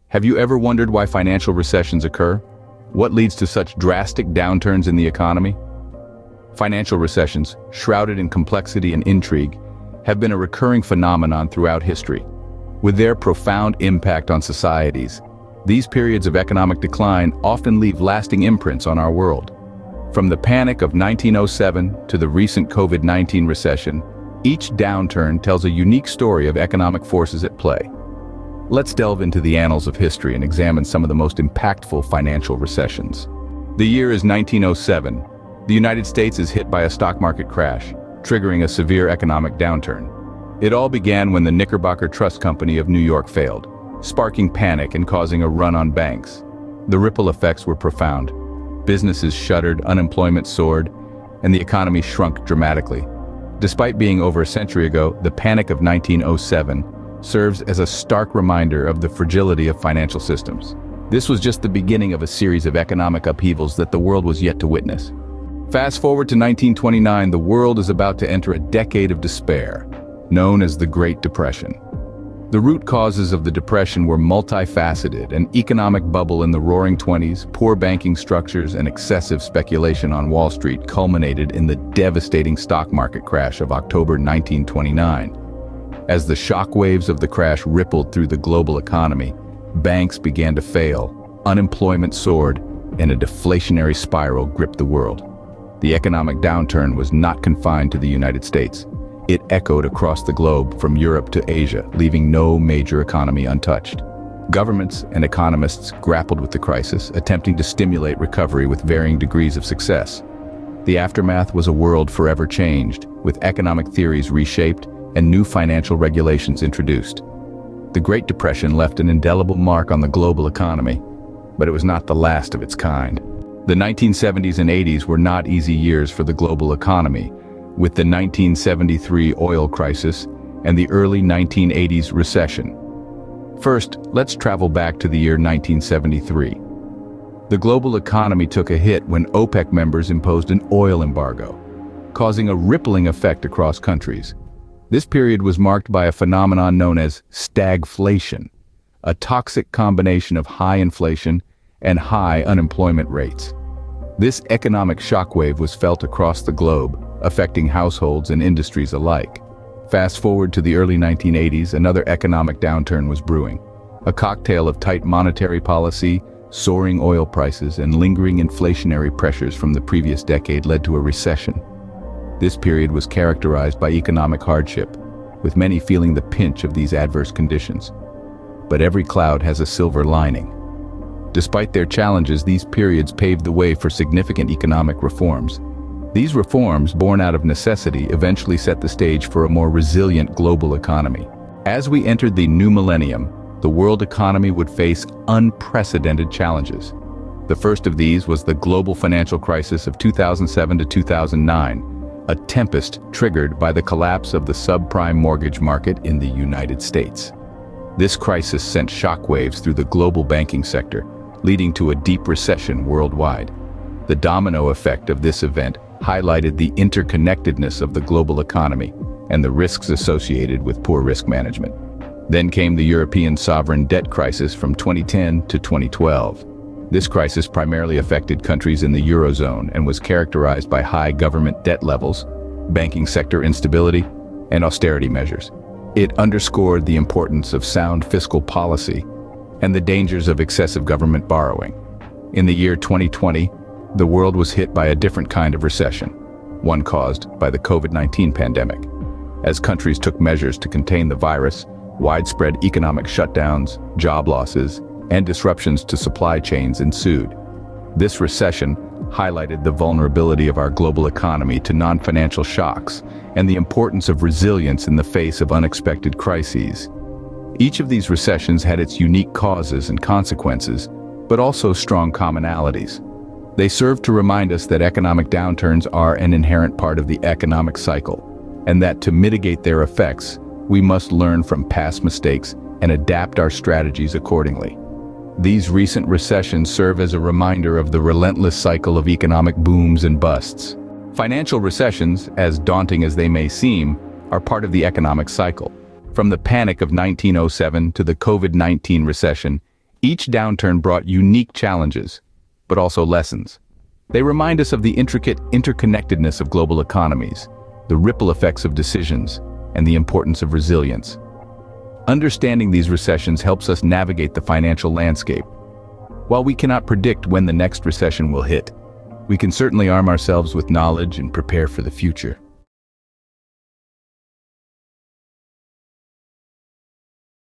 Have you ever wondered why financial recessions occur? What leads to such drastic downturns in the economy? Financial recessions, shrouded in complexity and intrigue, have been a recurring phenomenon throughout history. With their profound impact on societies, these periods of economic decline often leave lasting imprints on our world. From the panic of 1907 to the recent COVID-19 recession, each downturn tells a unique story of economic forces at play. Let's delve into the annals of history and examine some of the most impactful financial recessions. The year is 1907. The United States is hit by a stock market crash, triggering a severe economic downturn. It all began when the Knickerbocker Trust Company of New York failed, sparking panic and causing a run on banks. The ripple effects were profound. Businesses shuttered, unemployment soared, and the economy shrunk dramatically. Despite being over a century ago, the panic of 1907 serves as a stark reminder of the fragility of financial systems. This was just the beginning of a series of economic upheavals that the world was yet to witness. Fast forward to 1929, the world is about to enter a decade of despair, known as the Great Depression. The root causes of the depression were multifaceted: an economic bubble in the Roaring Twenties, poor banking structures, and excessive speculation on Wall Street culminated in the devastating stock market crash of October 1929. As the shockwaves of the crash rippled through the global economy, banks began to fail, unemployment soared, and a deflationary spiral gripped the world. The economic downturn was not confined to the United States. It echoed across the globe from Europe to Asia, leaving no major economy untouched. Governments and economists grappled with the crisis, attempting to stimulate recovery with varying degrees of success. The aftermath was a world forever changed, with economic theories reshaped and new financial regulations introduced. The Great Depression left an indelible mark on the global economy, but it was not the last of its kind. The 1970s and 80s were not easy years for the global economy, with the 1973 oil crisis and the early 1980s recession. First, let's travel back to the year 1973. The global economy took a hit when OPEC members imposed an oil embargo, causing a rippling effect across countries. This period was marked by a phenomenon known as stagflation, a toxic combination of high inflation and high unemployment rates. This economic shockwave was felt across the globe, affecting households and industries alike. Fast forward to the early 1980s, another economic downturn was brewing. A cocktail of tight monetary policy, soaring oil prices, and lingering inflationary pressures from the previous decade led to a recession. This period was characterized by economic hardship, with many feeling the pinch of these adverse conditions. But every cloud has a silver lining. Despite their challenges, these periods paved the way for significant economic reforms. These reforms, born out of necessity, eventually set the stage for a more resilient global economy. As we entered the new millennium, the world economy would face unprecedented challenges. The first of these was the global financial crisis of 2007 to 2009, a tempest triggered by the collapse of the subprime mortgage market in the United States. This crisis sent shockwaves through the global banking sector, leading to a deep recession worldwide. The domino effect of this event highlighted the interconnectedness of the global economy and the risks associated with poor risk management. Then came the European sovereign debt crisis from 2010 to 2012. This crisis primarily affected countries in the Eurozone and was characterized by high government debt levels, banking sector instability, and austerity measures. It underscored the importance of sound fiscal policy and the dangers of excessive government borrowing. In the year 2020, the world was hit by a different kind of recession, one caused by the COVID-19 pandemic. As countries took measures to contain the virus, widespread economic shutdowns, job losses, and disruptions to supply chains ensued. This recession highlighted the vulnerability of our global economy to non-financial shocks and the importance of resilience in the face of unexpected crises. Each of these recessions had its unique causes and consequences, but also strong commonalities. They serve to remind us that economic downturns are an inherent part of the economic cycle, and that to mitigate their effects, we must learn from past mistakes and adapt our strategies accordingly. These recent recessions serve as a reminder of the relentless cycle of economic booms and busts. Financial recessions, as daunting as they may seem, are part of the economic cycle. From the panic of 1907 to the COVID-19 recession, Each downturn brought unique challenges, but also lessons. They remind us of the intricate interconnectedness of global economies, the ripple effects of decisions, and the importance of resilience. Understanding these recessions helps us navigate the financial landscape. While we cannot predict when the next recession will hit, we can certainly arm ourselves with knowledge and prepare for the future.